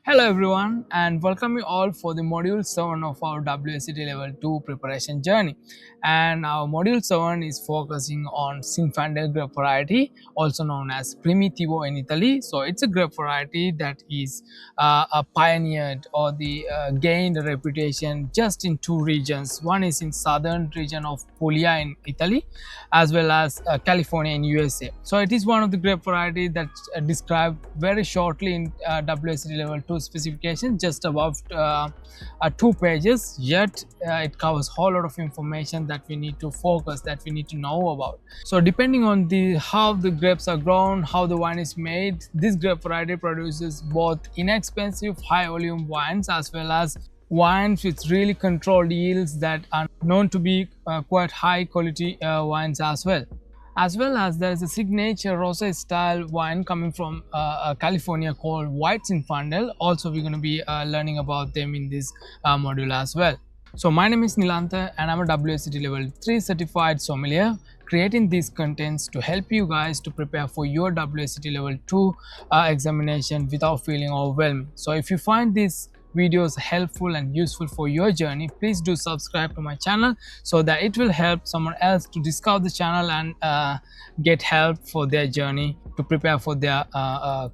Hello everyone and welcome you all for the module 7 of our WSET Level 2 preparation journey. And our module 7 is focusing on Zinfandel grape variety, also known as Primitivo in Italy. So it's a grape variety that is pioneered or gained a reputation just in two regions. One is in southern region of Puglia in Italy, as well as California in USA. So it is one of the grape variety that's described very shortly in WSET Level 2 specification, just above 2 pages, yet it covers whole lot of information that we need to focus, that we need to know about. So depending on the how the grapes are grown, how the wine is made, this grape variety produces both inexpensive high volume wines as well as wines with really controlled yields that are known to be quite high quality wines as well. As well as there is a signature rosé style wine coming from California called White Zinfandel. Also we're going to be learning about them in this module as well. So my name is Nilantha and I'm a WSET Level 3 certified sommelier, creating these contents to help you guys to prepare for your WSET Level 2 examination without feeling overwhelmed. So if you find this videos helpful and useful for your journey, please do subscribe to my channel so that it will help someone else to discover the channel and get help for their journey to prepare for their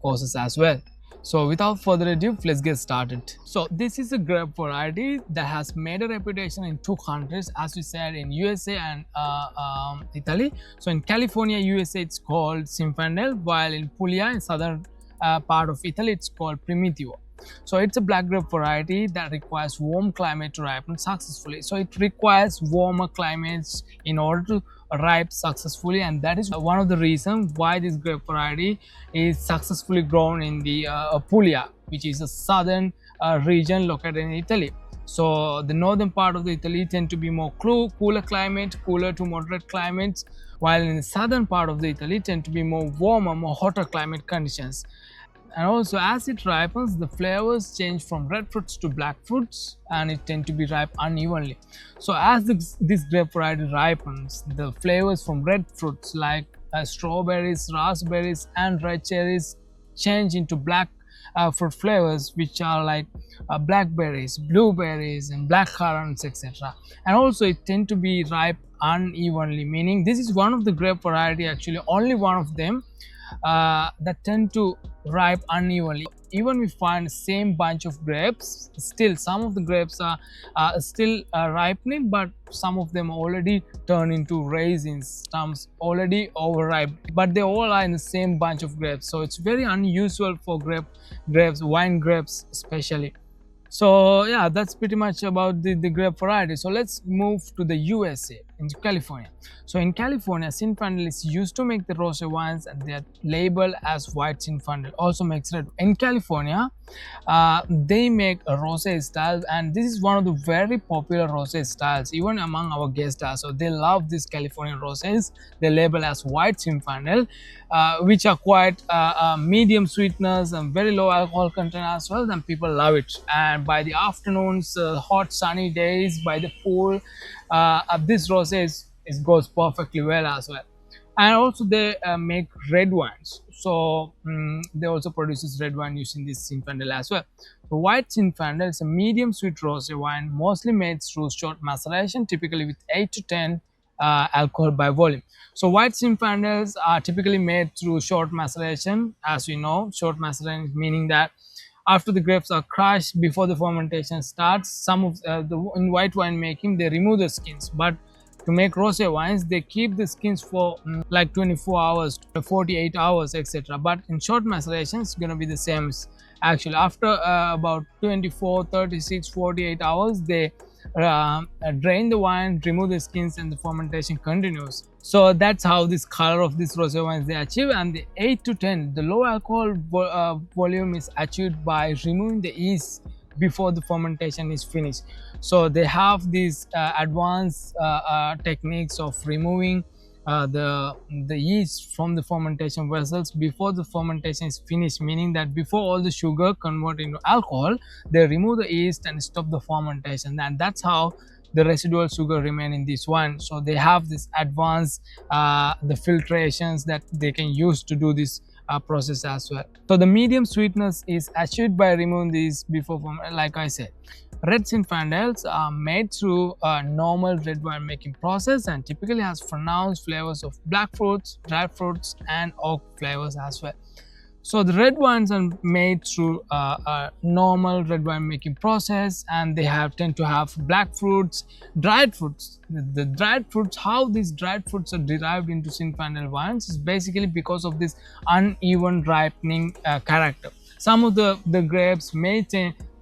courses as well. So without further ado, let's get started. So this is a grape variety that has made a reputation in two countries, as we said, in USA and Italy. So in California, USA, it's called Zinfandel, while in Puglia, in southern part of Italy, it's called Primitivo. So it's a black grape variety that requires warm climate to ripen successfully. So it requires warmer climates in order to ripe successfully, and that is one of the reasons why this grape variety is successfully grown in the Puglia, which is a southern region located in Italy. So the northern part of the Italy tend to be more cooler climate, cooler to moderate climates, while in the southern part of the Italy tend to be more warmer, more hotter climate conditions. And also as it ripens, the flavors change from red fruits to black fruits and it tend to be ripe unevenly. So as this grape variety ripens, the flavors from red fruits like strawberries, raspberries and red cherries change into black fruit flavors, which are like blackberries, blueberries and black currants, etc. And also it tend to be ripe unevenly, meaning this is one of the grape variety, actually only one of them that tend to ripe unevenly. Even we find same bunch of grapes, still some of the grapes are still ripening, but some of them already turn into raisins, some already overripe, but they all are in the same bunch of grapes. So it's very unusual for grapes, wine grapes especially. So yeah, that's pretty much about the grape variety. So let's move to the USA, in California. So in California, Zinfandel is used to make the rosé wines and they are labeled as White Zinfandel, also makes red. In California, they make a rosé style, and this is one of the very popular rosé styles even among our guests. So they love these Californian rosés. They label as White Zinfandel, which are quite medium sweetness and very low alcohol content as well, and people love it. And by the afternoons, hot sunny days by the pool, this rosé goes perfectly well as well. And also they make red wines, so they also produces red wine using this Zinfandel as well. So White Zinfandel is a medium sweet rosé wine, mostly made through short maceration, typically with 8 to 10 alcohol by volume. So White Zinfandels are typically made through short maceration. As we know, short maceration meaning that after the grapes are crushed before the fermentation starts, some of in white wine making they remove the skins, but to make rosé wines they keep the skins for like 24 hours, 48 hours, etc. But in short maceration it's going to be the same. Actually after about 24, 36, 48 hours they drain the wine, remove the skins, and the fermentation continues. So that's how this color of this rosé wines they achieve. And the 8 to 10, the low alcohol volume is achieved by removing the yeast before the fermentation is finished. So they have these advanced techniques of removing the yeast from the fermentation vessels before the fermentation is finished, meaning that before all the sugar convert into alcohol, they remove the yeast and stop the fermentation, and that's how the residual sugar remain in this wine. So they have this advanced the filtrations that they can use to do this process as well. So the medium sweetness is achieved by removing these before, like I said. Red Zinfandels are made through a normal red wine making process and typically has pronounced flavors of black fruits, dried fruits, and oak flavors as well. So the red wines are made through a normal red wine making process, and they tend to have black fruits, dried fruits. The dried fruits, how these dried fruits are derived into Zinfandel wines is basically because of this uneven ripening character. Some of the grapes may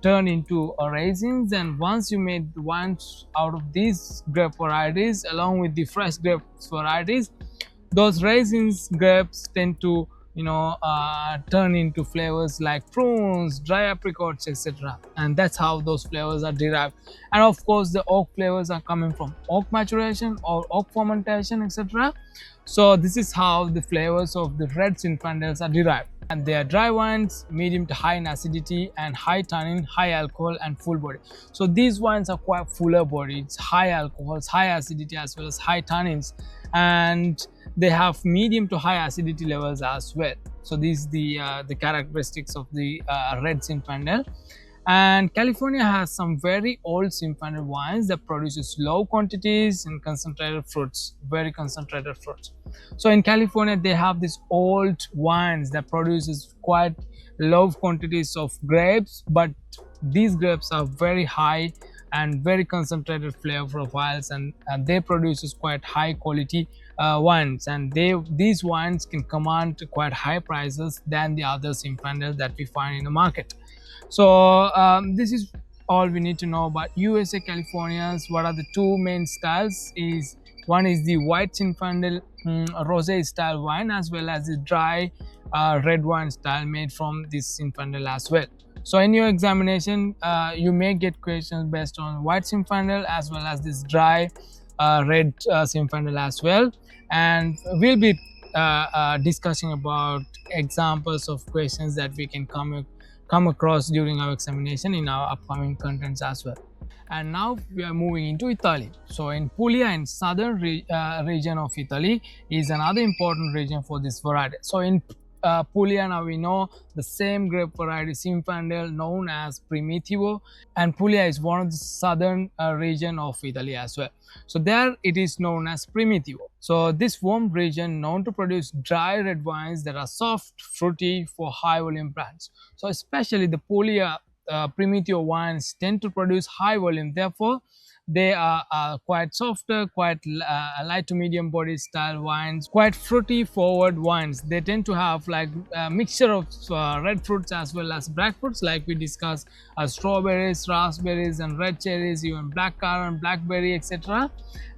turn into raisins, and once you made the wines out of these grape varieties along with the fresh grape varieties, those raisins grapes tend to turn into flavors like prunes, dry apricots, etc. And that's how those flavors are derived. And of course the oak flavors are coming from oak maturation or oak fermentation, etc. So this is how the flavors of the red Zinfandels are derived. And they are dry wines, medium to high in acidity and high tannin, high alcohol and full body. So these wines are quite fuller bodied, high alcohols, high acidity as well as high tannins, and they have medium to high acidity levels as well. So these are the characteristics of the red Zinfandel. And California has some very old Zinfandel wines that produces low quantities and concentrated fruits, very concentrated fruits. So in California they have these old wines that produces quite low quantities of grapes, but these grapes are very high and very concentrated flavor profiles, and they produces quite high quality wines, and these wines can command quite high prices than the other Zinfandel that we find in the market. So this is all we need to know about USA Californias. What are the two main styles is, one is the White Zinfandel rosé style wine, as well as the dry red wine style made from this Zinfandel as well. So in your examination you may get questions based on White Zinfandel as well as this dry red Zinfandel as well, and we'll be discussing about examples of questions that we can come across during our examination in our upcoming contents as well. And now we are moving into Italy. So in Puglia, in southern region of Italy, is another important region for this variety. So in Puglia, now we know the same grape variety Zinfandel known as Primitivo, and Puglia is one of the southern region of Italy as well. So there it is known as Primitivo. So this warm region known to produce dry red wines that are soft, fruity for high volume brands. So especially the Puglia Primitivo wines tend to produce high volume, therefore they are quite softer, quite light to medium body style wines, quite fruity forward wines. They tend to have like a mixture of red fruits as well as black fruits, like we discussed, strawberries, raspberries and red cherries, even black currant, blackberry, etc.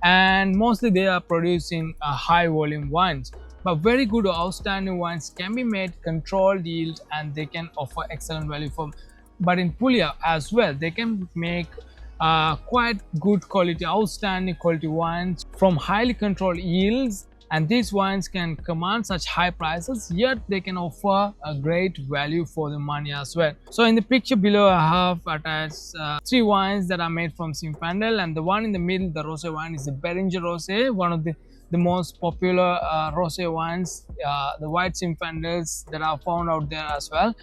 And mostly they are producing high volume wines. But very good or outstanding wines can be made controlled yield, and they can offer excellent value for. But in Puglia as well, they can make quite good quality, outstanding quality wines from highly controlled yields, and these wines can command such high prices, yet they can offer a great value for the money as well. So in the picture below I have attached 3 wines that are made from Zinfandel, and the one in the middle, the rosé wine, is the Beringer Rosé, one of the most popular rosé wines, the White Zinfandels that are found out there as well,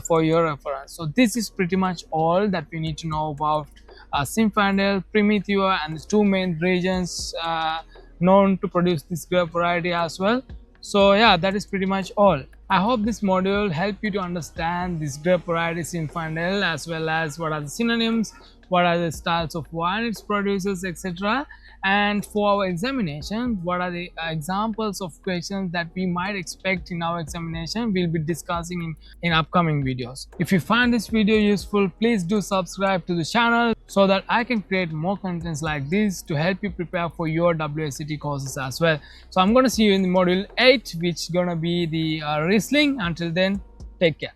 for your reference. So this is pretty much all that we need to know about Zinfandel, Primitivo, and the 2 main regions known to produce this grape variety as well. So yeah, that is pretty much all. I hope this module helped you to understand this grape variety Zinfandel, as well as what are the synonyms, what are the styles of wine it produces, etc. And for our examination, what are the examples of questions that we might expect in our examination, we'll be discussing in upcoming videos. If you find this video useful, please do subscribe to the channel so that I can create more contents like this to help you prepare for your WSET courses as well. So I'm going to see you in the module 8, which is going to be the Riesling. Until then, take care.